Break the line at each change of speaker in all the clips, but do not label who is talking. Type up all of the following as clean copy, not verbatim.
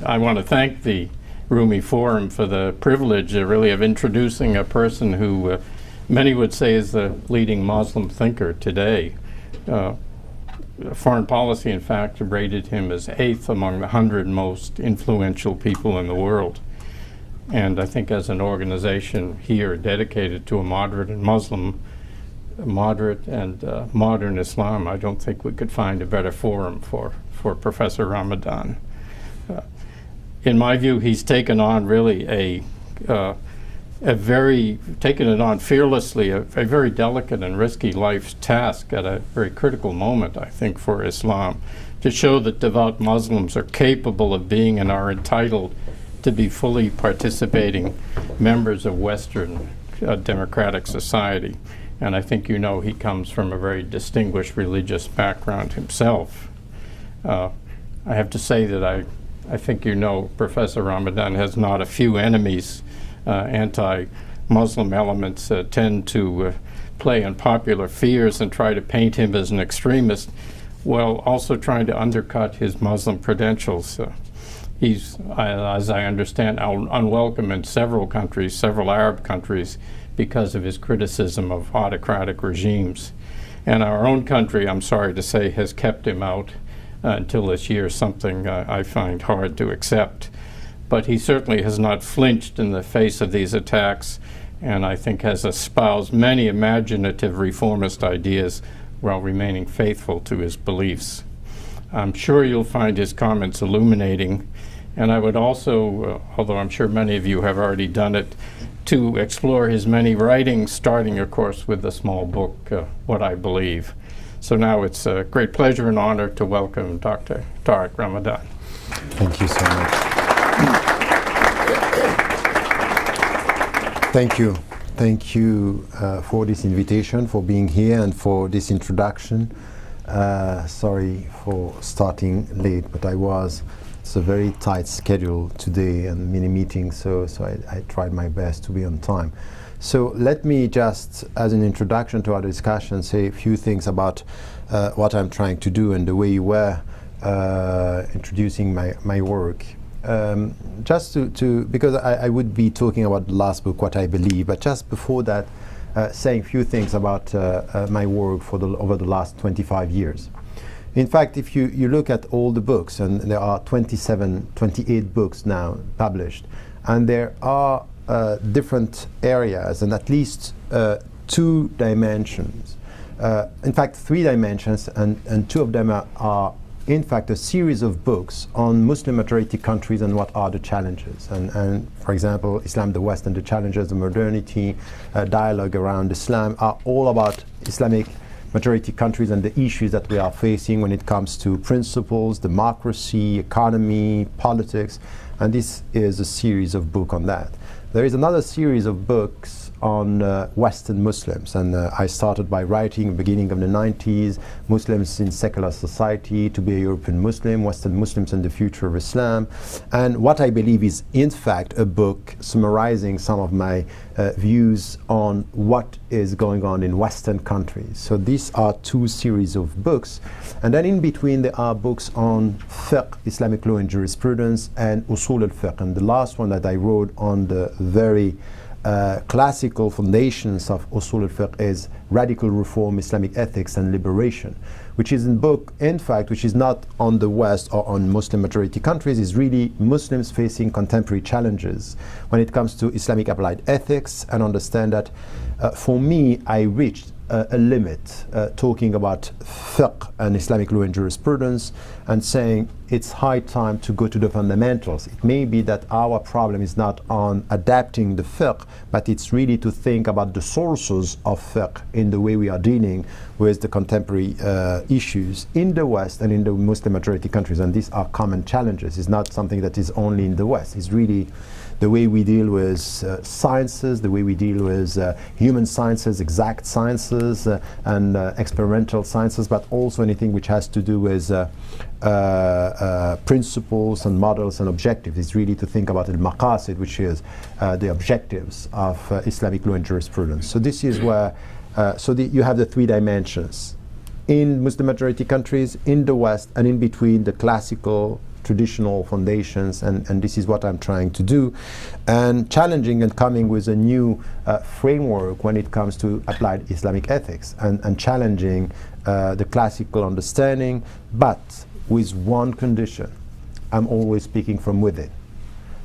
I want to thank the Rumi Forum for the privilege really of introducing a person who many would say is the leading Muslim thinker today. Foreign policy, in fact, rated him as 8th among the 100 most influential people in the world. And I think as an organization here dedicated to a moderate and modern Islam, I don't think we could find a better forum for Professor Ramadan. In my view, he's taken on really taken it on fearlessly, a very delicate and risky life's task at a very critical moment, I think, for Islam, to show that devout Muslims are capable of being and are entitled to be fully participating members of Western democratic society. And I think you know he comes from a very distinguished religious background himself. I have to say that I think you know Professor Ramadan has not a few enemies. Anti-Muslim elements tend to play on popular fears and try to paint him as an extremist, while also trying to undercut his Muslim credentials. He's, as I understand, unwelcome in several countries, several Arab countries, because of his criticism of autocratic regimes. And our own country, I'm sorry to say, has kept him out until this year, something I find hard to accept. But he certainly has not flinched in the face of these attacks, and I think has espoused many imaginative reformist ideas while remaining faithful to his beliefs. I'm sure you'll find his comments illuminating, and I would also, although I'm sure many of you have already done it, to explore his many writings, starting, of course, with the small book, What I Believe. So now it's a great pleasure and honor to welcome Dr. Tariq Ramadan.
Thank you so much. Thank you. Thank you for this invitation, for being here, and for this introduction. Sorry for starting late, but it's a very tight schedule today and many meetings, so I tried my best to be on time. So let me just, as an introduction to our discussion, say a few things about what I'm trying to do and the way you were introducing my work. Just because I would be talking about the last book, What I Believe, but just before that, saying a few things about my work over the last 25 years. In fact, if you look at all the books, and there are 28 books now published, and there are different areas and at least 2 dimensions. In fact, 3 dimensions, and 2 of them are in fact a series of books on Muslim majority countries and what are the challenges. And for example, Islam, the West and the Challenges, the Modernity, dialogue around Islam are all about Islamic majority countries and the issues that we are facing when it comes to principles, democracy, economy, politics, and this is a series of books on that. There is another series of books on Western Muslims, and I started by writing beginning of the 90s, Muslims in Secular Society, to be a European Muslim, Western Muslims and the Future of Islam. And What I Believe is in fact a book summarizing some of my views on what is going on in Western countries. So these are 2 series of books, and then in between there are books on fiqh, Islamic law and jurisprudence, and usul al-fiqh, and the last one that I wrote on the very classical foundations of usul al-fiqh is Radical Reform, Islamic Ethics and Liberation, which is a book, in fact, which is not on the West or on Muslim majority countries, is really Muslims facing contemporary challenges when it comes to Islamic applied ethics, and understand that for me, I reached a limit talking about fiqh and Islamic law and jurisprudence, and saying it's high time to go to the fundamentals. It may be that our problem is not on adapting the fiqh, but it's really to think about the sources of fiqh in the way we are dealing with the contemporary issues in the West and in the Muslim majority countries. And these are common challenges. It's not something that is only in the West. It's really the way we deal with sciences, the way we deal with human sciences, exact sciences, and experimental sciences, but also anything which has to do with principles and models and objectives. It's really to think about al-maqasid, which is the objectives of Islamic law and jurisprudence. So this is where, you have the 3 dimensions. In Muslim majority countries, in the West, and in between the classical traditional foundations, and this is what I'm trying to do, and challenging and coming with a new framework when it comes to applied Islamic ethics, and challenging the classical understanding, but with one condition: I'm always speaking from within.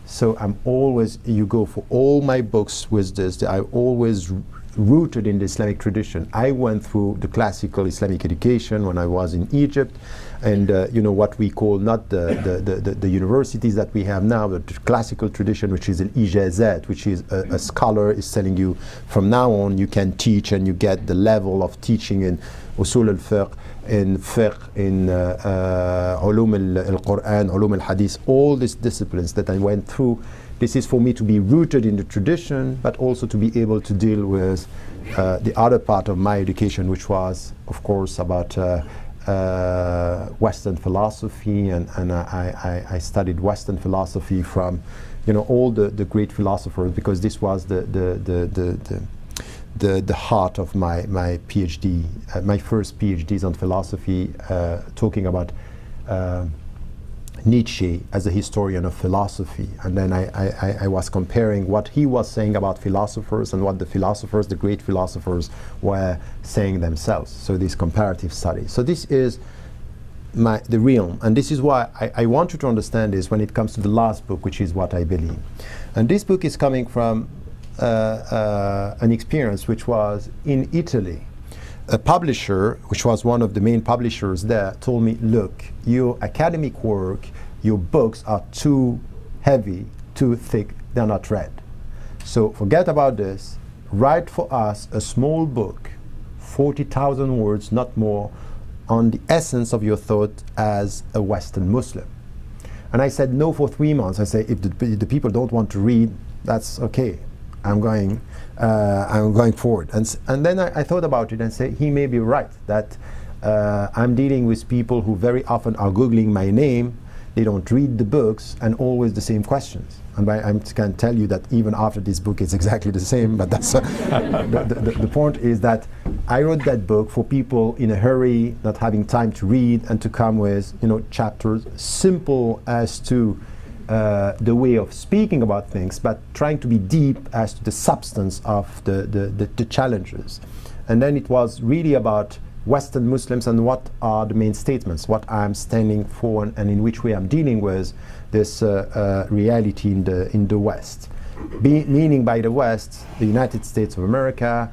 So I'm always, you go for all my books with this, I always rooted in the Islamic tradition. I went through the classical Islamic education when I was in Egypt, and what we call not the universities that we have now, but the classical tradition, which is an ijazat, which is a scholar is telling you from now on you can teach, and you get the level of teaching in usul al-fiqh, in fiqh, in ulum al-Quran, ulum al-hadith, all these disciplines that I went through. This is for me to be rooted in the tradition, but also to be able to deal with the other part of my education, which was, of course, about Western philosophy, and I studied Western philosophy from, all the great philosophers, because this was the heart of my PhD, my first PhDs on philosophy, talking about Nietzsche as a historian of philosophy, and then I was comparing what he was saying about philosophers and what the great philosophers were saying themselves. So this comparative study. So this is the realm, and this is why I want you to understand this when it comes to the last book, which is What I Believe. And this book is coming from an experience which was in Italy. A publisher, which was one of the main publishers there, told me, look, your academic work, your books are too heavy, too thick, they're not read. So forget about this, write for us a small book, 40,000 words, not more, on the essence of your thought as a Western Muslim. And I said no for 3 months. I say, if the people don't want to read, that's okay. I'm going forward. And then I thought about it and said, he may be right, that I'm dealing with people who very often are Googling my name, they don't read the books, and always the same questions. And I can tell you that even after this book it's exactly the same, but that's the point is that I wrote that book for people in a hurry, not having time to read, and to come with chapters simple as to the way of speaking about things, but trying to be deep as to the substance of the challenges. And then it was really about Western Muslims and what are the main statements, what I'm standing for, and in which way I'm dealing with this reality in the West. Meaning by the West, the United States of America,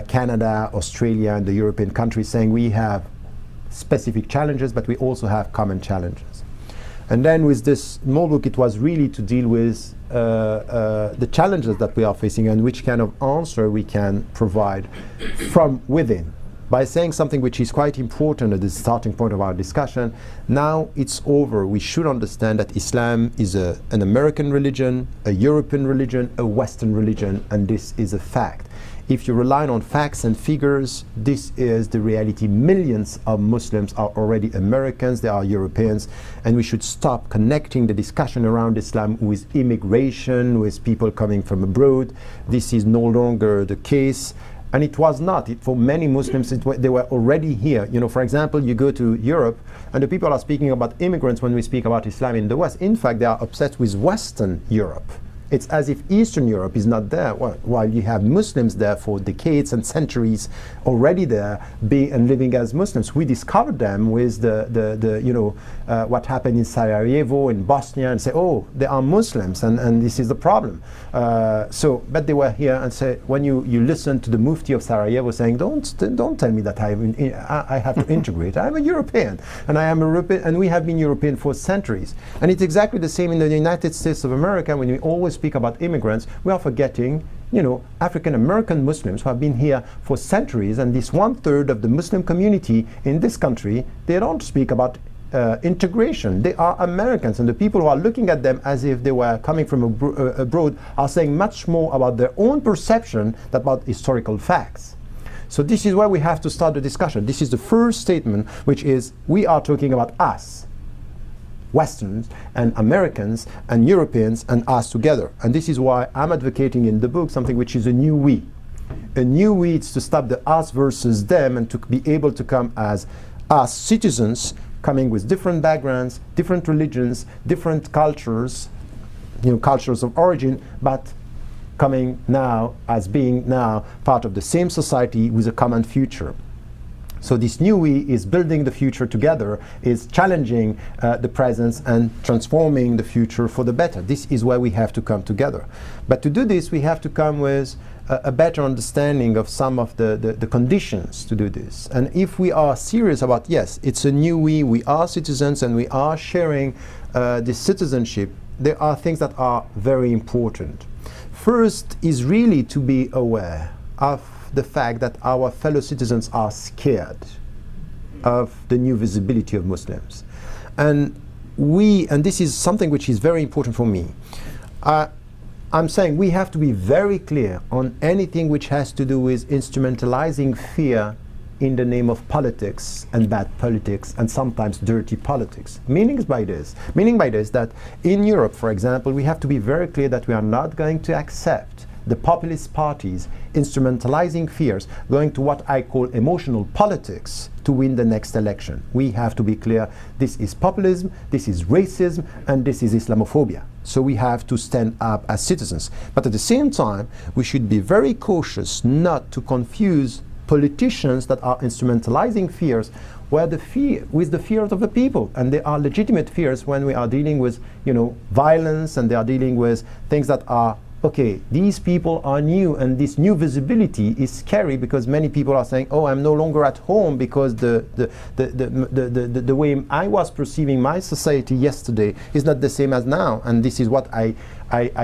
Canada, Australia, and the European countries, saying we have specific challenges, but we also have common challenges. And then with this small book, it was really to deal with the challenges that we are facing and which kind of answer we can provide from within. By saying something which is quite important at the starting point of our discussion, now it's over. We should understand that Islam is an American religion, a European religion, a Western religion, and this is a fact. If you rely on facts and figures, this is the reality. Millions of Muslims are already Americans, they are Europeans, and we should stop connecting the discussion around Islam with immigration, with people coming from abroad. This is no longer the case. And it was not. For many Muslims, they were already here. For example, you go to Europe, and the people are speaking about immigrants when we speak about Islam in the West. In fact, they are obsessed with Western Europe. It's as if Eastern Europe is not there, while you have Muslims there for decades and centuries already there, and living as Muslims. We discovered them with what happened in Sarajevo, in Bosnia, and say, oh, they are Muslims, and this is the problem. But they were here, and say, when you listen to the Mufti of Sarajevo saying, don't tell me that I have to integrate. I'm a European, and I am a European, and we have been European for centuries. And it's exactly the same in the United States of America. When we always speak about immigrants, we are forgetting African American Muslims who have been here for centuries, and this 1/3 of the Muslim community in this country, they don't speak about integration. They are Americans, and the people who are looking at them as if they were coming from abroad are saying much more about their own perception than about historical facts. So this is where we have to start the discussion. This is the first statement, which is we are talking about us, Westerns and Americans and Europeans, and us together. And this is why I'm advocating in the book something which is a new we. A new we is to stop the us versus them, and to be able to come as us citizens coming with different backgrounds, different religions, different cultures, cultures of origin, but coming now as being now part of the same society with a common future. So this new we is building the future together, is challenging the present and transforming the future for the better. This is where we have to come together. But to do this, we have to come with a better understanding of some of the conditions to do this. And if we are serious about, yes, it's a new we are citizens and we are sharing this citizenship, there are things that are very important. First is really to be aware of the fact that our fellow citizens are scared of the new visibility of Muslims. And this is something which is very important for me. I'm saying we have to be very clear on anything which has to do with instrumentalizing fear in the name of politics and bad politics and sometimes dirty politics. Meaning by this that in Europe, for example, we have to be very clear that we are not going to accept the populist parties instrumentalizing fears, going to what I call emotional politics to win the next election. We have to be clear, this is populism, this is racism, and this is Islamophobia. So we have to stand up as citizens. But at the same time, we should be very cautious not to confuse politicians that are instrumentalizing fears with the fears of the people. And they are legitimate fears when we are dealing with violence, and they are dealing with things that are okay, these people are new, and this new visibility is scary because many people are saying, oh, I'm no longer at home because the way I was perceiving my society yesterday is not the same as now. And this is what I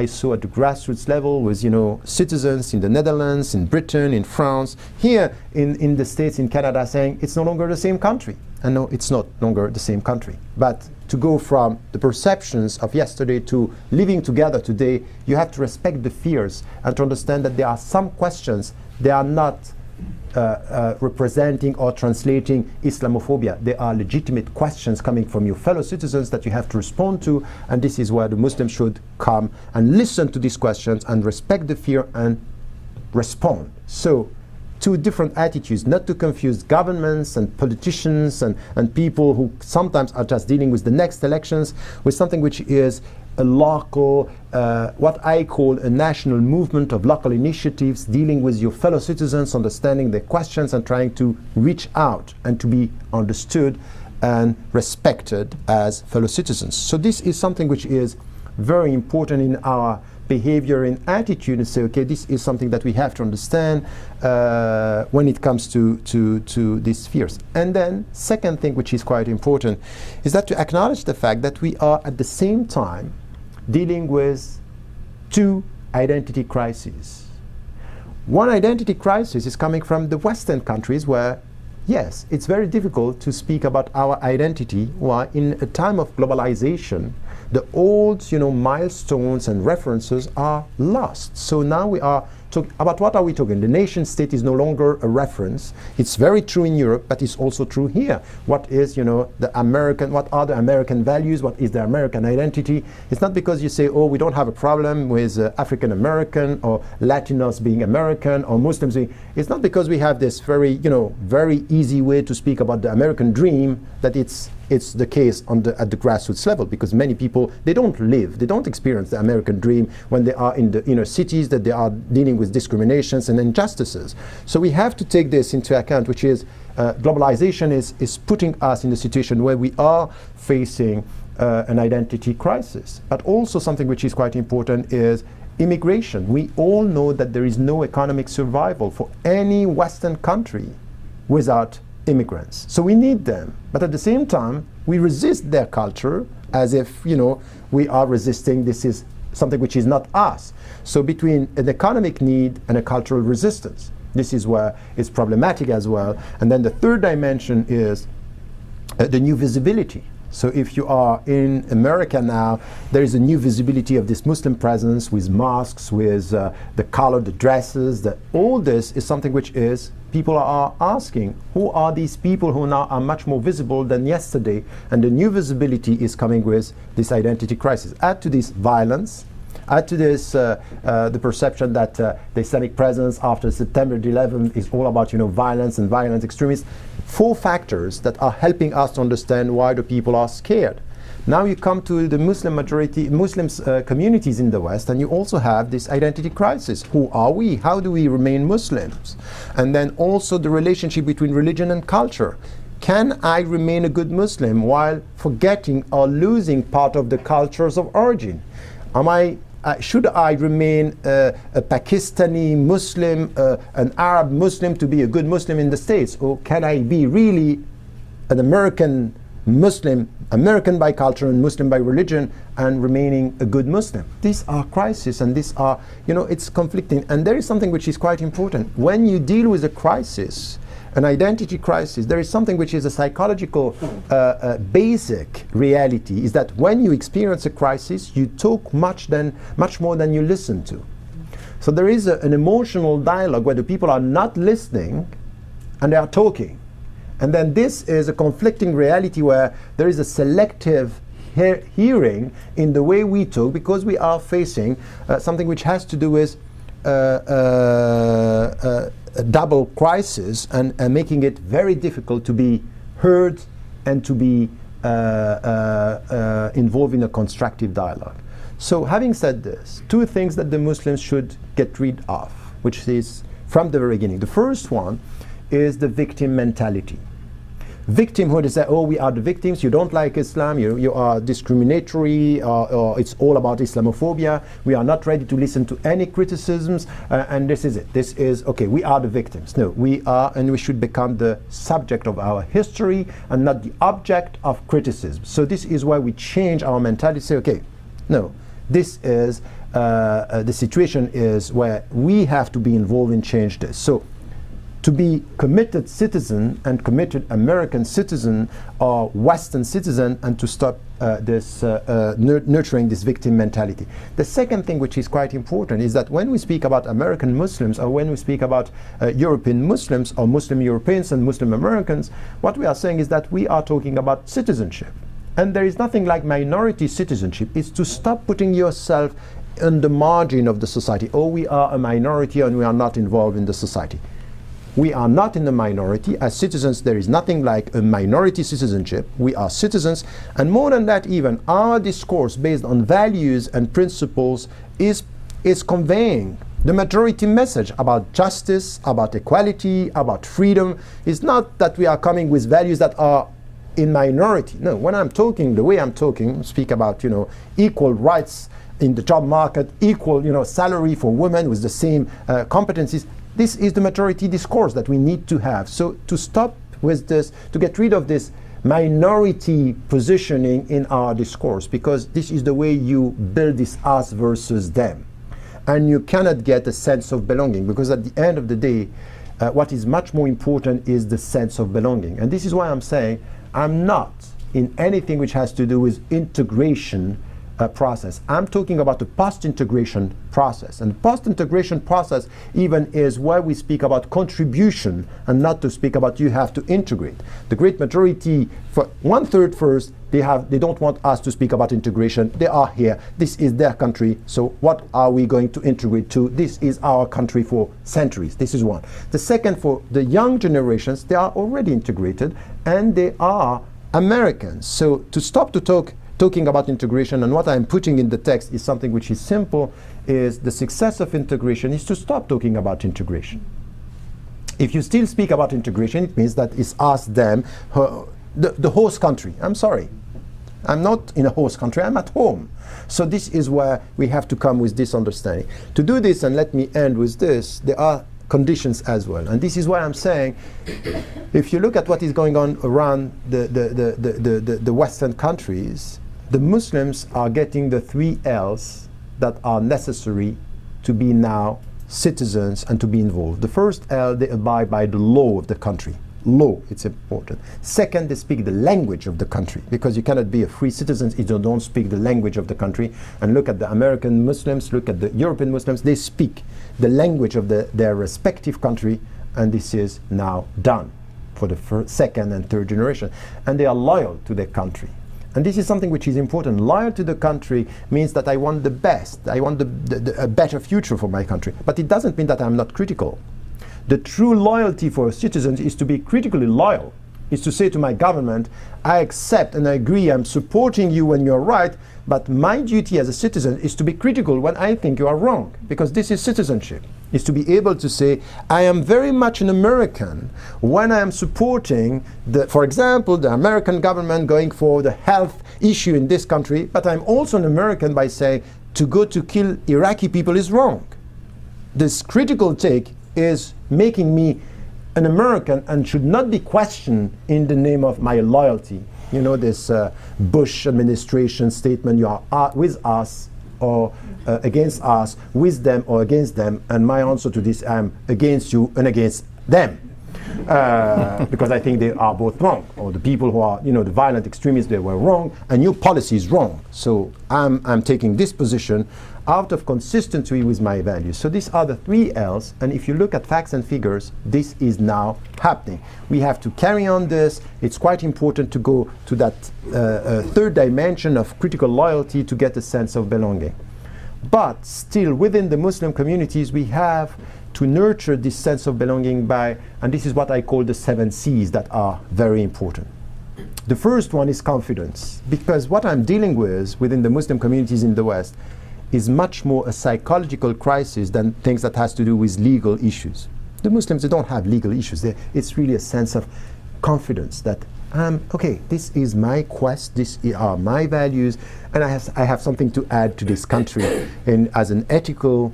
saw at the grassroots level with citizens in the Netherlands, in Britain, in France, here in the States, in Canada, saying it's no longer the same country. And no, it's not longer the same country. But to go from the perceptions of yesterday to living together today, you have to respect the fears and to understand that there are some questions, they are not representing or translating Islamophobia. They are legitimate questions coming from your fellow citizens that you have to respond to, and this is where the Muslims should come and listen to these questions and respect the fear and respond. So, two different attitudes, not to confuse governments and politicians and people who sometimes are just dealing with the next elections with something which is a local, what I call a national movement of local initiatives, dealing with your fellow citizens, understanding their questions and trying to reach out and to be understood and respected as fellow citizens. So this is something which is very important in our behavior and attitude, and say, okay, this is something that we have to understand when it comes to these fears. And then second thing which is quite important is that to acknowledge the fact that we are at the same time dealing with two identity crises. One identity crisis is coming from the Western countries where, yes, it's very difficult to speak about our identity, while in a time of globalization, the old, milestones and references are lost. So now we are talking about, what are we talking? The nation state is no longer a reference. It's very true in Europe, but it's also true here. What is, the American, what are the American values? What is the American identity? It's not because you say, oh, we don't have a problem with African American or Latinos being American or Muslims being, it's not because we have this very, very easy way to speak about the American dream that it's the case at the grassroots level, because many people, they don't experience the American dream when they are in the inner cities, that they are dealing with discriminations and injustices. So we have to take this into account, which is globalization is putting us in the situation where we are facing an identity crisis. But also something which is quite important is immigration. We all know that there is no economic survival for any Western country without immigrants. So we need them. But at the same time, we resist their culture as if, we are resisting, this is something which is not us. So between an economic need and a cultural resistance, this is where it's problematic as well. And then the third dimension is the new visibility. So if you are in America now, there is a new visibility of this Muslim presence with mosques, with the color, the dresses, all this is something which is, people are asking, who are these people who now are much more visible than yesterday? And the new visibility is coming with this identity crisis. Add to this violence, add to this the perception that the Islamic presence after September 11 is all about violence and violent extremists. 4 factors that are helping us to understand why the people are scared. Now you come to the Muslim communities in the West, and you also have this identity crisis. Who are we? How do we remain Muslims? And then also the relationship between religion and culture. Can I remain a good Muslim while forgetting or losing part of the cultures of origin? Should I remain a Pakistani Muslim, an Arab Muslim to be a good Muslim in the States? Or can I be really an American Muslim, American by culture and Muslim by religion, and remaining a good Muslim? These are crises, and these are, it's conflicting. And there is something which is quite important. When you deal with a crisis, an identity crisis, there is something which is a psychological basic reality, is that when you experience a crisis, you talk much more than you listen to. So there is an emotional dialogue where the people are not listening and they are talking. And then this is a conflicting reality where there is a selective hearing in the way we talk, because we are facing something which has to do with a double crisis and making it very difficult to be heard and to be involved in a constructive dialogue. So having said this, 2 things that the Muslims should get rid of, which is from the very beginning. The first one is the victim mentality. Victimhood is that, oh, we are the victims, you don't like Islam, you are discriminatory, or it's all about Islamophobia, we are not ready to listen to any criticisms, and this is it. This is, okay, we are the victims. No, we are, and we should become the subject of our history and not the object of criticism. So this is why we change our mentality, say, okay, no, this is, the situation is where we have to be involved in change this. So to be committed citizen and committed American citizen or Western citizen, and to stop nurturing this victim mentality. The second thing which is quite important is that when we speak about American Muslims, or when we speak about European Muslims or Muslim Europeans and Muslim Americans, what we are saying is that we are talking about citizenship. And there is nothing like minority citizenship. It's to stop putting yourself on the margin of the society. Oh, we are a minority and we are not involved in the society. We are not in the minority. As citizens, there is nothing like a minority citizenship. We are citizens, and more than that even, our discourse based on values and principles is conveying the majority message about justice, about equality, about freedom. It's not that we are coming with values that are in minority. No, when I'm talking, the way I'm talking, speak about, equal rights in the job market, equal, salary for women with the same competencies. This is the majority discourse that we need to have. So to stop with this, to get rid of this minority positioning in our discourse, because this is the way you build this us versus them. And you cannot get a sense of belonging, because at the end of the day, what is much more important is the sense of belonging. And this is why I'm saying I'm not in anything which has to do with integration process. I'm talking about the post-integration process. And the post-integration process even is where we speak about contribution and not to speak about you have to integrate. The great majority, for 1/3 first, they don't want us to speak about integration. They are here. This is their country. So what are we going to integrate to? This is our country for centuries. This is one. The second, for the young generations, they are already integrated and they are Americans. So to stop to talking about integration, and what I'm putting in the text is something which is simple, is the success of integration is to stop talking about integration. If you still speak about integration, it means that it's us, them, the host country. I'm sorry. I'm not in a host country, I'm at home. So this is where we have to come with this understanding. To do this, and let me end with this, there are conditions as well. And this is why I'm saying, if you look at what is going on around the Western countries, the Muslims are getting the 3 L's that are necessary to be now citizens and to be involved. The first L, they abide by the law of the country. Law, it's important. Second, they speak the language of the country, because you cannot be a free citizen if you don't speak the language of the country. And look at the American Muslims, look at the European Muslims, they speak the language of their respective country, and this is now done for the second and third generation. And they are loyal to their country. And this is something which is important. Loyal to the country means that I want the best. I want a better future for my country. But it doesn't mean that I'm not critical.
The true loyalty for a citizen is to be critically loyal, is to say to my government, I accept and I agree, I'm supporting you when you're right, but my duty as a citizen is to be critical when I think you are wrong, because this is citizenship, is to be able to say, I am very much an American when I am supporting, for example, the American government going for the health issue in this country, but I'm also an American by saying, to go to kill Iraqi people is wrong. This critical take is making me an American and should not be questioned in the name of my loyalty. You know, this Bush administration statement, you are with us or against us, with them or against them, and my answer to this, I'm against you and against them. Because I think they are both wrong, or the people who are, you know, the violent extremists, they were wrong, and your policy is wrong. So I'm taking this position out of consistency with my values. So these are the 3 L's, and if you look at facts and figures, this is now happening. We have to carry on this. It's quite important to go to that third dimension of critical loyalty to get a sense of belonging. But still, within the Muslim communities, we have to nurture this sense of belonging by, and this is what I call the 7 C's that are very important. The first one is confidence, because what I'm dealing with within the Muslim communities in the West is much more a psychological crisis than things that has to do with legal issues. The Muslims, they don't have legal issues. It's really a sense of confidence that, okay, this is my quest, these are my values, and I have something to add to this country and as an ethical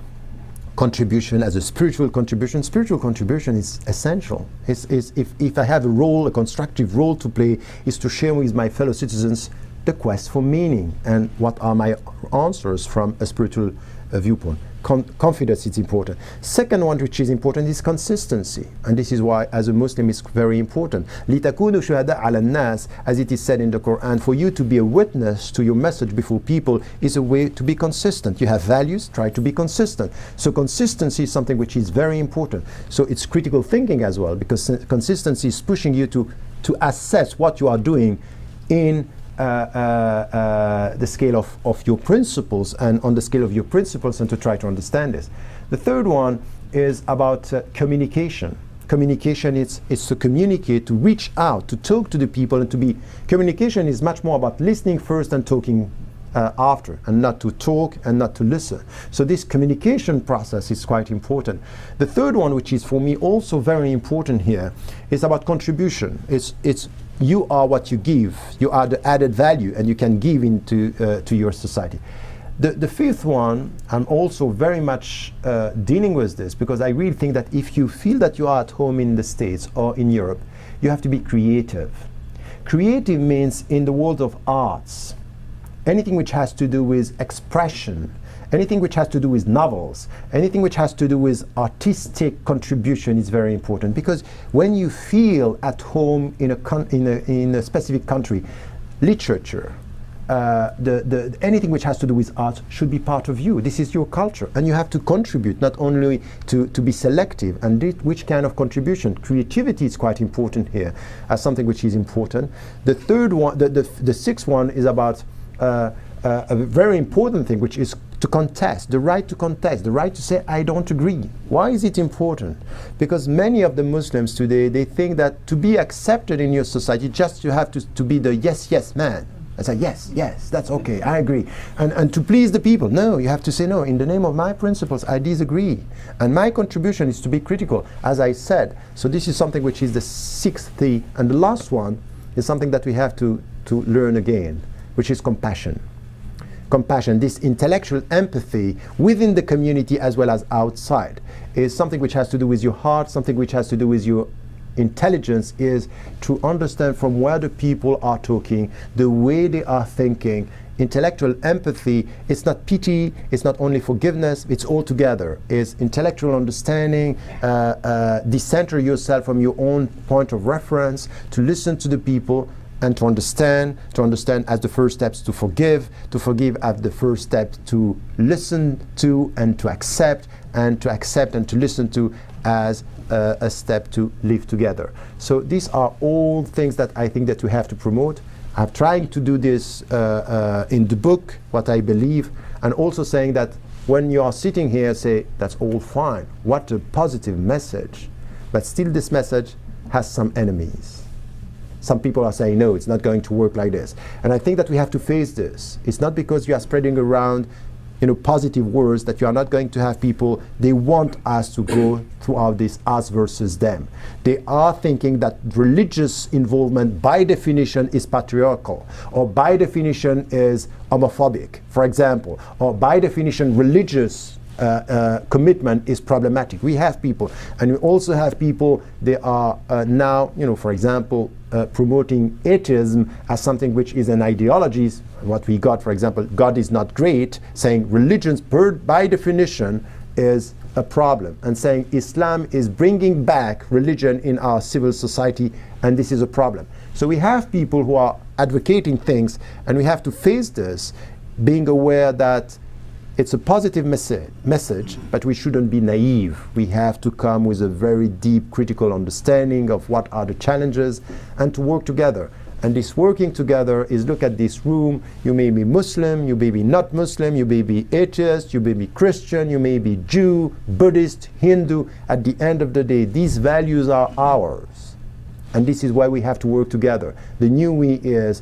contribution, as a spiritual contribution. Spiritual contribution is essential. If I have a role, a constructive role to play, is to share with my fellow citizens the quest for meaning and what are my answers from a spiritual viewpoint. Confidence is important. Second one which is important is consistency, and this is why as a Muslim it's very important. لِتَكُونُوا شُهَدَاءَ عَلَى النَّاسِ, as it is said in the Quran, for you to be a witness to your message before people is a way to be consistent. You have values, try to be consistent. So consistency is something which is very important. So it's critical thinking as well, because consistency is pushing you to assess what you are doing in the scale of your principles, and on the scale of your principles, and to try to understand this. The third one is about communication. Communication is to communicate, to reach out, to talk to the people, and to be. Communication is much more about listening first and talking after, and not to talk and not to listen. So this communication process is quite important. The third one, which is for me also very important here, is about contribution. It's you are what you give. You are the added value, and you can give into to your society. The fifth one, I'm also very much dealing with this, because I really think that if you feel that you are at home in the States or in Europe, you have to be creative. Creative means in the world of arts, anything which has to do with expression, anything which has to do with novels, anything which has to do with artistic contribution is very important, because when you feel at home in a specific country, literature, anything which has to do with art should be part of you. This is your culture, and you have to contribute, not only to be selective. And which kind of contribution? Creativity is quite important here as something which is important. The third one, the sixth one is about a very important thing, which is to contest, the right to contest, the right to say, I don't agree. Why is it important? Because many of the Muslims today, they think that to be accepted in your society, just you have to be the yes, yes man. I say, yes, yes, that's okay, I agree. And to please the people, no, you have to say, no, in the name of my principles, I disagree. And my contribution is to be critical, as I said. So this is something which is the sixth thing. And the last one is something that we have to learn again, which is compassion. Compassion, this intellectual empathy within the community as well as outside, is something which has to do with your heart, something which has to do with your intelligence, is to understand from where the people are talking, the way they are thinking. Intellectual empathy, it's not pity, it's not only forgiveness, it's all together. It's intellectual understanding, decenter yourself from your own point of reference, to listen to the people, and to understand as the first steps to forgive as the first step to listen to and to accept and to listen to as a step to live together. So these are all things that I think that we have to promote. I'm trying to do this in the book, what I believe, and also saying that when you are sitting here, say, that's all fine. What a positive message. but still this message has some enemies. Some people are saying, no, it's not going to work like this. And I think that we have to face this. It's not because you are spreading around positive words that you are not going to have people, they want us to go throughout this us versus them. They are thinking that religious involvement by definition is patriarchal, or by definition is homophobic, for example, or by definition religious commitment is problematic. We have people, and we also have people, they are now, for example, promoting atheism as something which is an ideology. What we got, for example, God is not great, saying religions by definition is a problem, and saying Islam is bringing back religion in our civil society, and this is a problem. So we have people who are advocating things, and we have to face this, being aware that it's a positive message, but we shouldn't be naive. We have to come with a very deep critical understanding of what are the challenges and to work together. And this working together is, look at this room, you may be Muslim, you may be not Muslim, you may be atheist, you may be Christian, you may be Jew, Buddhist, Hindu. At the end of the day, these values are ours. And this is why we have to work together. The new we is,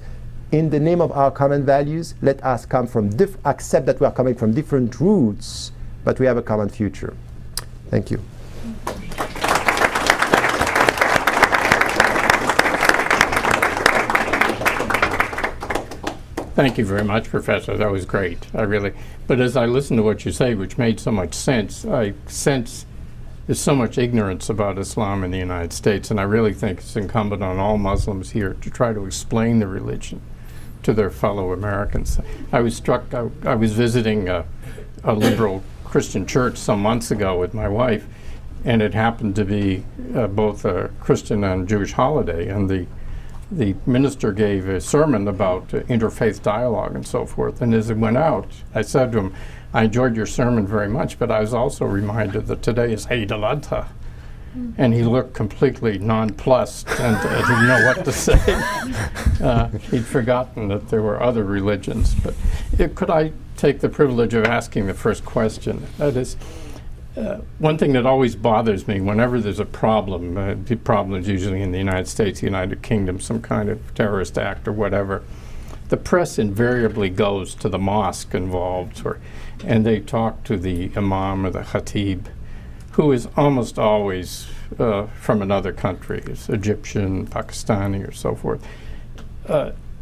in the name of our common values, let us come from accept that we are coming from different roots, but we have a common future. Thank you.
Thank you very much, Professor. That was great. But as I listened to what you say, which made so much sense, I sense there's so much ignorance about Islam in the United States, and I really think it's incumbent on all Muslims here to try to explain the religion to their fellow Americans. I was struck, I was visiting a liberal Christian church some months ago with my wife, and it happened to be both a Christian and Jewish holiday, and the minister gave a sermon about interfaith dialogue and so forth, and as it went out, I said to him, I enjoyed your sermon very much, but I was also reminded that today is Eid al-Adha. And he looked completely nonplussed and didn't know what to say. He'd forgotten that there were other religions. But could I take the privilege of asking the first question? That is, one thing that always bothers me whenever there's a problem, the problem is usually in the United States, the United Kingdom, some kind of terrorist act or whatever, the press invariably goes to the mosque involved, and they talk to the imam or the khatib, who is almost always from another country. It's Egyptian, Pakistani, or so forth.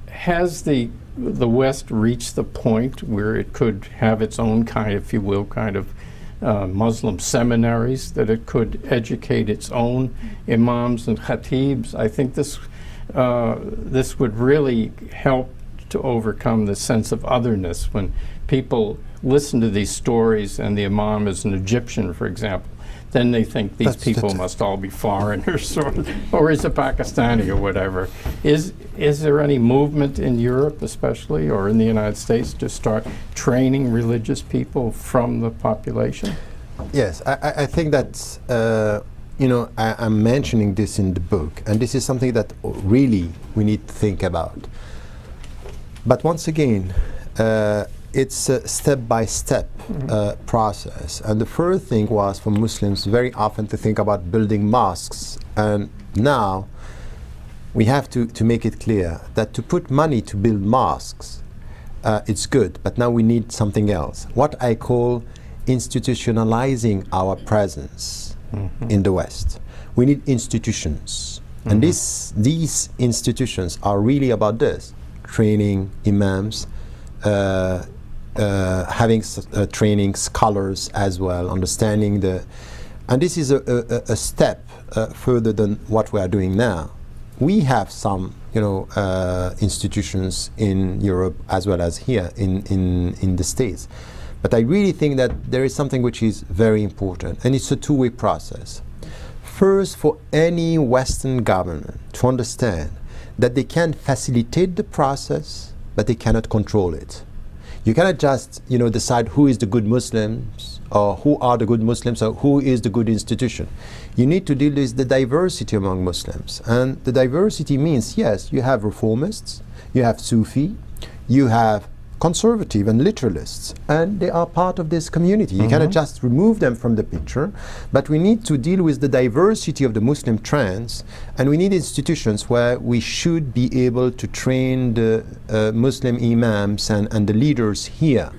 Has the West reached the point where it could have its own kind, if you will, kind of Muslim seminaries, that it could educate its own imams and khatibs? I think this would really help to overcome the sense of otherness when people listen to these stories and the imam is an Egyptian, for example. Then they think these people must all be foreigners, or is it Pakistani or whatever. Is there any movement in Europe, especially, or in the United States, to start training religious people from the population?
Yes, I think that, I'm mentioning this in the book, and this is something that really we need to think about. But once again, it's a step-by-step process. And the first thing was for Muslims very often to think about building mosques. And now we have to make it clear that to put money to build mosques, it's good, but now we need something else. What I call institutionalizing our presence in the West. We need institutions. And these institutions are really about this: training imams, having training scholars as well, understanding and this is a step further than what we are doing now. We have some, institutions in Europe as well as here in the States. But I really think that there is something which is very important, and it's a two-way process. First, for any Western government to understand that they can facilitate the process, but they cannot control it. You cannot just, decide who is the good Muslims, or who are the good Muslims, or who is the good institution. You need to deal with the diversity among Muslims. And the diversity means, yes, you have reformists, you have Sufi, you have conservative and literalists, and they are part of this community. You cannot just remove them from the picture, but we need to deal with the diversity of the Muslim trends, and we need institutions where we should be able to train the Muslim imams and the leaders here.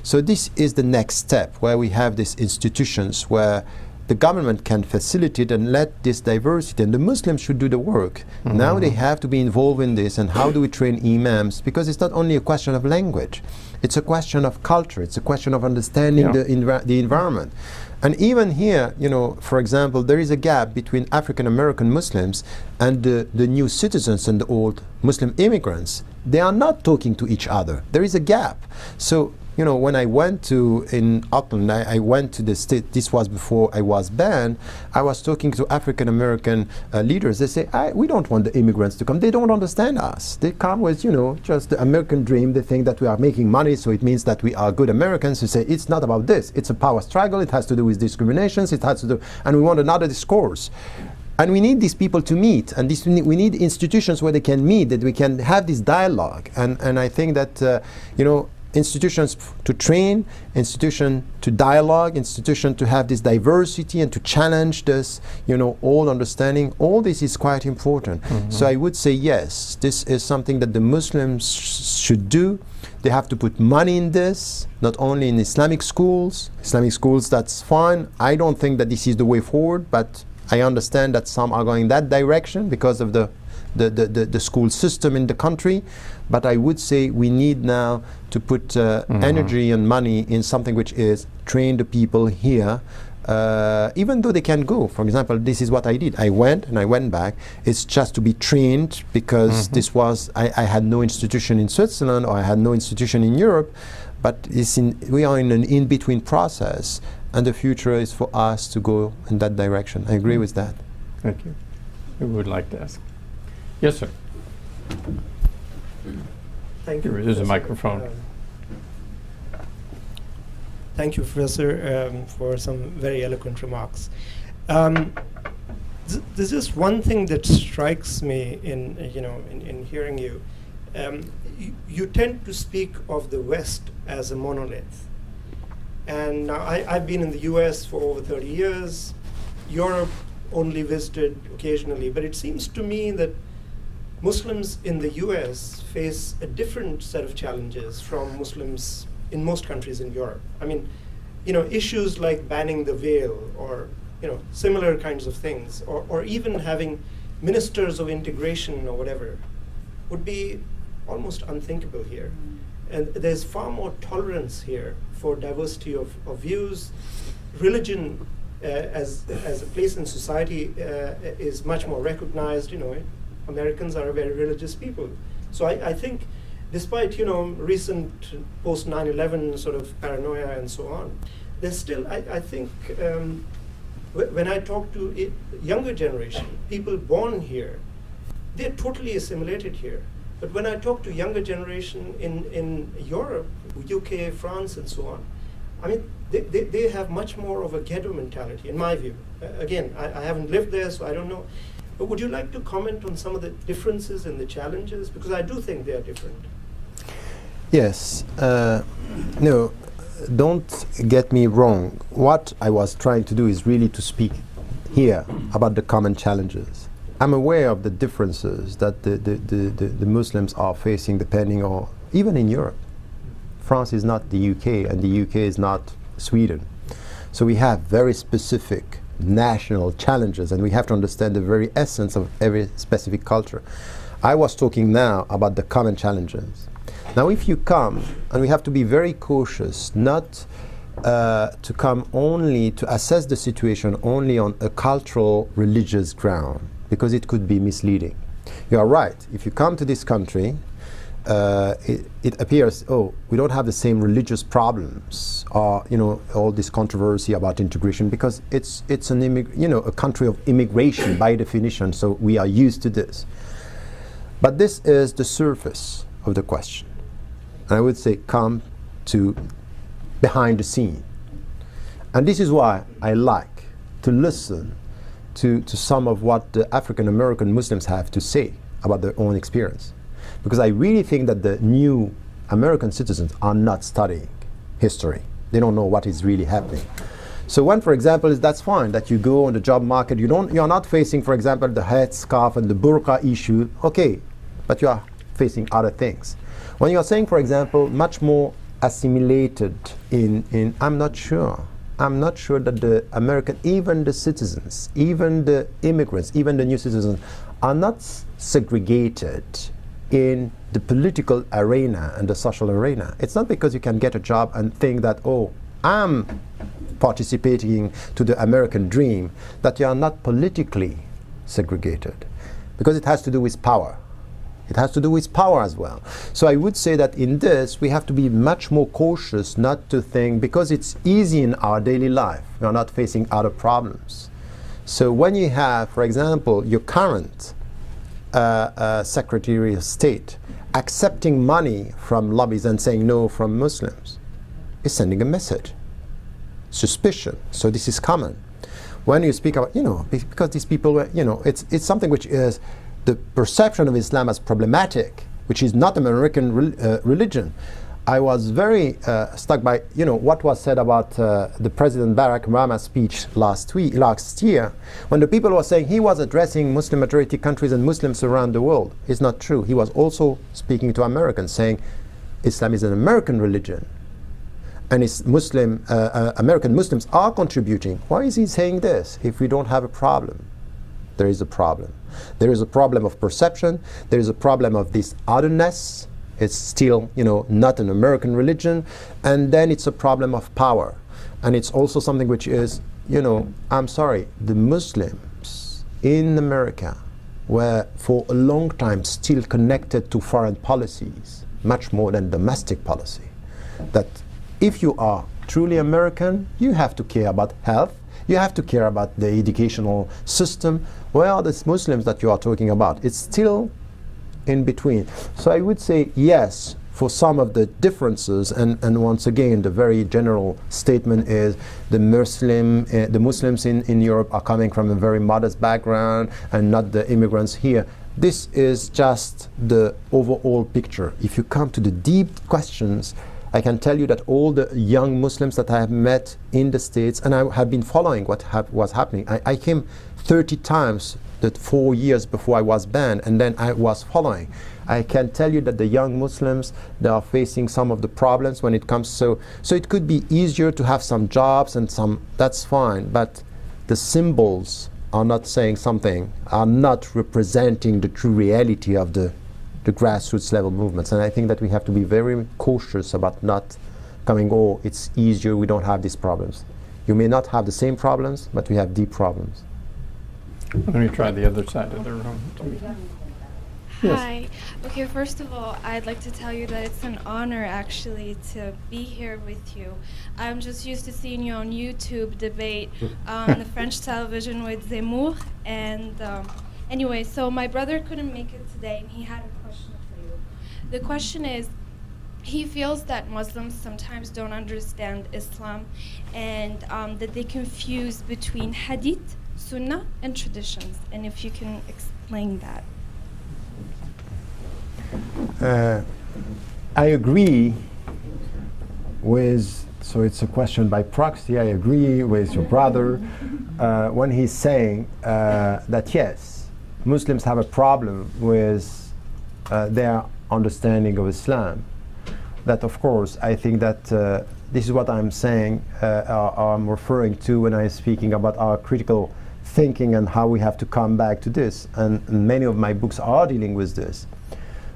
So this is the next step, where we have these institutions where the government can facilitate and let this diversity, and the Muslims should do the work. Now they have to be involved in this, and how do we train imams? Because it's not only a question of language, it's a question of culture, it's a question of understanding the environment. And even here, you know, for example, there is a gap between African American Muslims and the new citizens and the old Muslim immigrants. They are not talking to each other. There is a gap. So, you know, when I went to, in Auckland, I went to the state, this was before I was banned, I was talking to African American leaders. They say, we don't want the immigrants to come. They don't understand us. They come with, you know, just the American dream. They think that we are making money, so it means that we are good Americans. Who say, it's not about this. It's a power struggle. It has to do with discriminations. It has to do, and we want another discourse. And we need these people to meet, and we need institutions where they can meet, that we can have this dialogue. And I think that, you know, institutions to train, institution to dialogue, institution to have this diversity and to challenge this, you know, all understanding, all this is quite important. So I would say yes, this is something that the Muslims should do. They have to put money in this, not only in Islamic schools. Islamic schools, that's fine. I don't think that this is the way forward, but I understand that some are going that direction because of the school system in the country. But I would say we need now to put energy and money in something which is train the people here, even though they can go. For example, this is what I did. I went and I went back. It's just to be trained, because this was, I had no institution in Switzerland, or I had no institution in Europe, but we are in an in-between process, and the future is for us to go in that direction. I agree with that.
Thank you. Who would like to ask? Yes, sir.
Thank you.
There is a microphone.
Thank you, Professor, for some very eloquent remarks. There's just one thing that strikes me in hearing you. You tend to speak of the West as a monolith. And now I've been in the US for over 30 years, Europe only visited occasionally, but it seems to me that Muslims in the US face a different set of challenges from Muslims in most countries in Europe. I mean, you know, issues like banning the veil, or, you know, similar kinds of things, or even having ministers of integration or whatever, would be almost unthinkable here. And there's far more tolerance here for diversity of views. Religion as a place in society is much more recognized. You know, Americans are a very religious people. So I think, despite, you know, recent post 9/11 sort of paranoia and so on, there's still, I think, when I talk to younger generation, people born here, they're totally assimilated here. But when I talk to younger generation in Europe, UK, France, and so on, I mean, they have much more of a ghetto mentality, in my view. Again, I haven't lived there, so I don't know. But would you like to comment on some of the differences and the challenges? Because I do think they are different.
Yes. No, don't get me wrong. What I was trying to do is really to speak here about the common challenges. I'm aware of the differences that the Muslims are facing, depending on, even in Europe. France is not the UK, and the UK is not Sweden. So we have very specific national challenges, and we have to understand the very essence of every specific culture. I was talking now about the common challenges. Now, if you come, and we have to be very cautious not to come only to assess the situation only on a cultural, religious ground, because it could be misleading. You are right. If you come to this country, it appears, oh, we don't have the same religious problems, or, you know, all this controversy about integration, because it's a country of immigration by definition. So we are used to this. But this is the surface of the question. And I would say come to behind the scene. And this is why I like to listen to some of what the African American Muslims have to say about their own experience. Because I really think that the new
American citizens are not studying history. They don't know what is really happening. So when, for example, that's fine that you go on the job market, you're not facing, for example, the headscarf and the burqa issue, okay, but you are facing other things. When you're saying, for example, much more assimilated in I'm not sure that the American, even the citizens, even the immigrants, even the new citizens are not segregated in the political arena and the social arena. It's not because you can get a job and think that, oh, I'm participating to the American dream, that you are not politically segregated, because it has to do with power. It has to do with power as well. So I would say that in this, we have to be much more cautious not to think, because it's easy in our daily life, we are not facing other problems. So when you have, for example, your current Secretary of State accepting money from lobbies and saying no from Muslims, is sending a message. Suspicion. So this is common. When you speak about, because these people were, it's something which is the perception of Islam as problematic, which is not American religion. I was very struck by, what was said about the President Barack Obama's speech last year, when the people were saying he was addressing Muslim majority countries and Muslims around the world. It's not true. He was also speaking to Americans, saying Islam is an American religion, and it's American Muslims are contributing. Why is he saying this? If we don't have a problem, there is a problem. There is a problem of perception. There is a problem of this otherness. It's still, not an American religion. And then it's a problem of power. And it's also something which is, I'm sorry, the Muslims in America were for a long time still connected to foreign policies, much more than domestic policy. That if you are truly American, you have to care about health. You have to care about the educational system. Where are these Muslims that you are talking about? It's still in between. So I would say yes for some of the differences, and once again the very general statement is the Muslims in Europe are coming from a very modest background and not the immigrants here. This is just the overall picture. If you come to the deep questions, I can tell you that all the young Muslims that I have met in the States, and I have been following what was happening. I came 30 times the 4 years before I was banned, and then I was following. I can tell you that the young Muslims, they are facing some of the problems when it comes. So it could be easier to have some jobs and that's fine, but the symbols are not saying something, are not representing the true reality of the grassroots level movements. And I think that we have to be very cautious about not coming, oh, it's easier, we don't have these problems. You may not have the same problems, but we have deep problems.
Let me try the other side of the room. Yes.
Hi. Okay, first of all, I'd like to tell you that it's an honor actually to be here with you. I'm just used to seeing you on YouTube debate on the French television with Zemmour. And anyway, so my brother couldn't make it today, and he had a question for you. The question is, he feels that Muslims sometimes don't understand Islam, and that they confuse between hadith, sunnah, and traditions. And if you can explain that.
I agree with, so it's a question by proxy, I agree with your brother when he's saying that yes, Muslims have a problem with their understanding of Islam. That of course, I think that this is what I'm saying, I'm referring to when I'm speaking about our critical thinking and how we have to come back to this. And many of my books are dealing with this.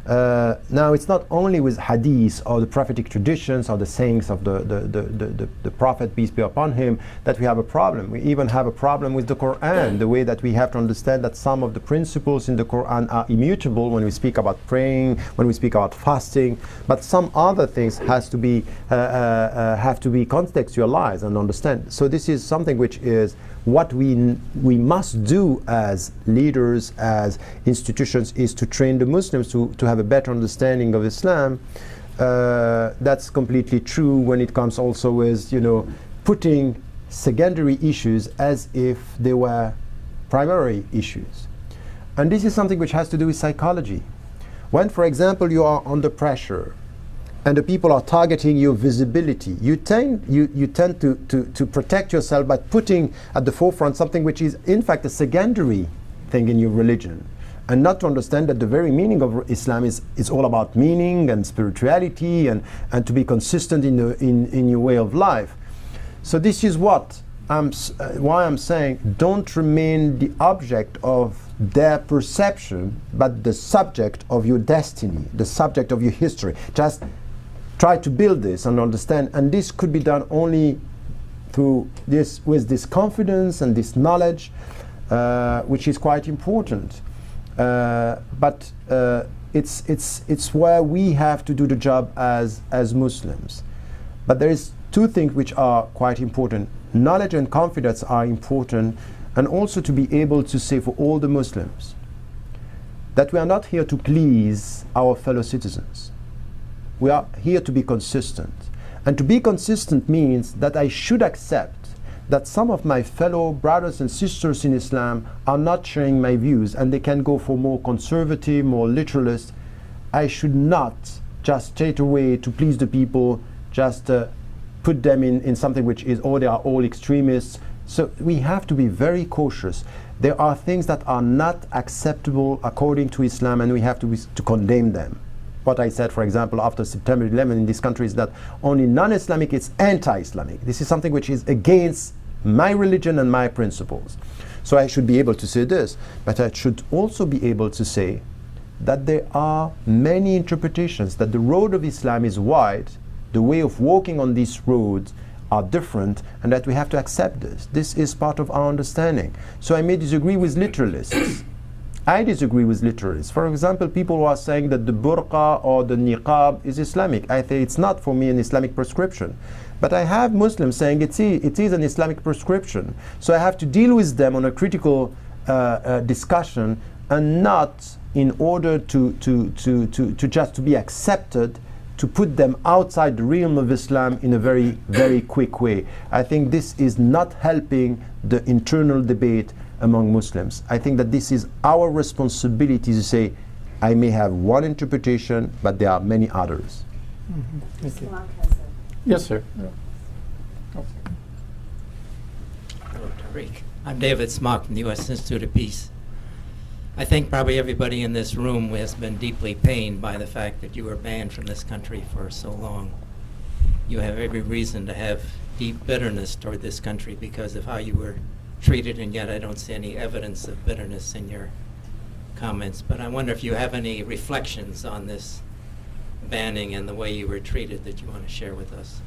Now, it's not only with hadith or the prophetic traditions or the sayings of the Prophet, peace be upon him, that we have a problem. We even have a problem with the Quran, the way that we have to understand that some of the principles in the Quran are immutable when we speak about praying, when we speak about fasting, but some other things have to be contextualized and understand. So this is something which is what we must do as leaders, as institutions, is to train the Muslims to have a better understanding of Islam. That's completely true when it comes also with, putting secondary issues as if they were primary issues. And this is something which has to do with psychology. When, for example, you are under pressure and the people are targeting your visibility, you tend to protect yourself by putting at the forefront something which is in fact a secondary thing in your religion, and not to understand that the very meaning of Islam is all about meaning and spirituality and to be consistent in your way of life. So this is what why I'm saying don't remain the object of their perception, but the subject of your destiny, the subject of your history. Just try to build this and understand, and this could be done only through this, with this confidence and this knowledge, which is quite important. But it's where we have to do the job as Muslims. But there is two things which are quite important. Knowledge and confidence are important, and also to be able to say for all the Muslims that we are not here to please our fellow citizens. We are here to be consistent. And to be consistent means that I should accept that some of my fellow brothers and sisters in Islam are not sharing my views, and they can go for more conservative, more literalist. I should not just straight away, to please the people, just put them in something which is, oh, they are all extremists. So we have to be very cautious. There are things that are not acceptable according to Islam, and we have to condemn them. What I said, for example, after September 11 in this country is that only non-Islamic is anti-Islamic. This is something which is against my religion and my principles. So I should be able to say this, but I should also be able to say that there are many interpretations, that the road of Islam is wide, the way of walking on these roads are different, and that we have to accept this. This is part of our understanding. So I may disagree with literalists. I disagree with literalists. For example, people who are saying that the burqa or the niqab is Islamic. I say it's not for me an Islamic prescription. But I have Muslims saying it is an Islamic prescription. So I have to deal with them on a critical discussion, and not in order to just to be accepted, to put them outside the realm of Islam in a very, very quick way. I think this is not helping the internal debate among Muslims. I think that this is our responsibility to say, I may have one interpretation, but there are many others.
Mm-hmm. Thank you. Yes, sir. Yeah.
Hello, Tariq. I'm David Smock from the U.S. Institute of Peace. I think probably everybody in this room has been deeply pained by the fact that you were banned from this country for so long. You have every reason to have deep bitterness toward this country because of how you were treated, and yet I don't see any evidence of bitterness in your comments. But I wonder if you have any reflections on this banning and the way you were treated that you want to share with us.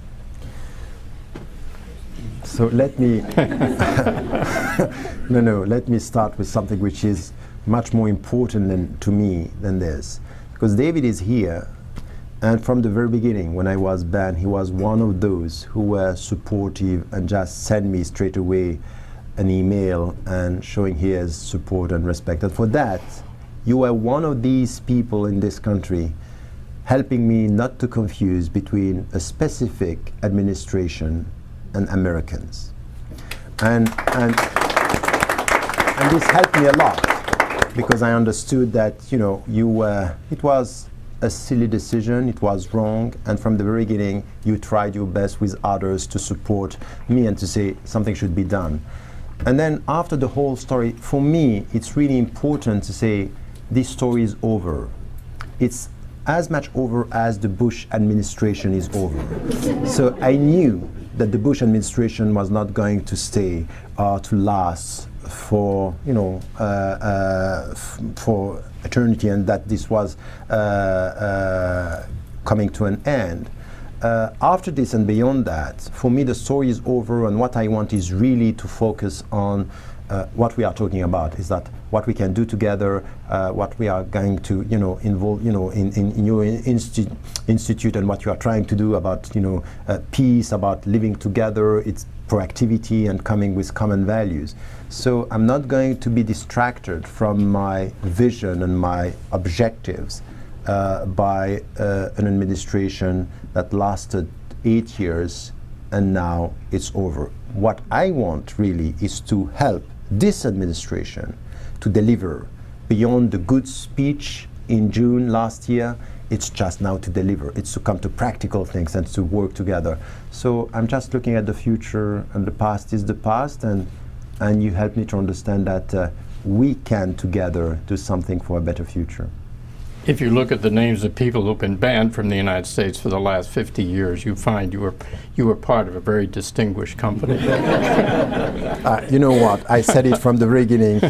So let me let me start with something which is much more important to me than this, because David is here, and from the very beginning when I was banned, he was one of those who were supportive and just sent me straight away an email and showing his support and respect. And for that, you were one of these people in this country helping me not to confuse between a specific administration and Americans. And this helped me a lot, because I understood that, you know, it was a silly decision, it was wrong, and from the very beginning you tried your best with others to support me and to say something should be done. And then after the whole story, for me it's really important to say this story is over. It's as much over as the Bush administration is over. So I knew that the Bush administration was not going to stay or to last for, you know, for eternity, and that this was coming to an end. After this and beyond that, for me the story is over, and what I want is really to focus on what we are talking about, is that what we can do together, what we are going to, you know, involve, you know, in your institute, and what you are trying to do about, you know, peace, about living together, its proactivity and coming with common values. So I'm not going to be distracted from my vision and my objectives by an administration that lasted 8 years and now it's over. What I want really is to help this administration to deliver beyond the good speech in June last year,
It's just now to deliver. It's to come to practical things and to work together. So I'm just looking at the future, and the past is the past, and you help me to understand that we can together do something for a better future.
If you look at the names of people who've been banned from the United States for the last 50 years, you find you were part of a very distinguished company.
You know what? I said it from the beginning.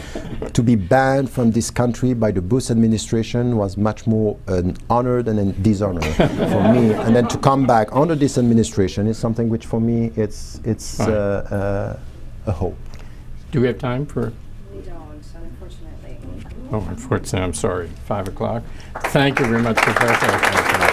To be banned from this country by the Bush administration was much more an honor than a dishonor for me. And then to come back under this administration is something which, for me, it's a hope.
Do we have time for?
We don't, unfortunately.
Oh, unfortunately, I'm sorry. 5 o'clock. Thank you very much, Professor.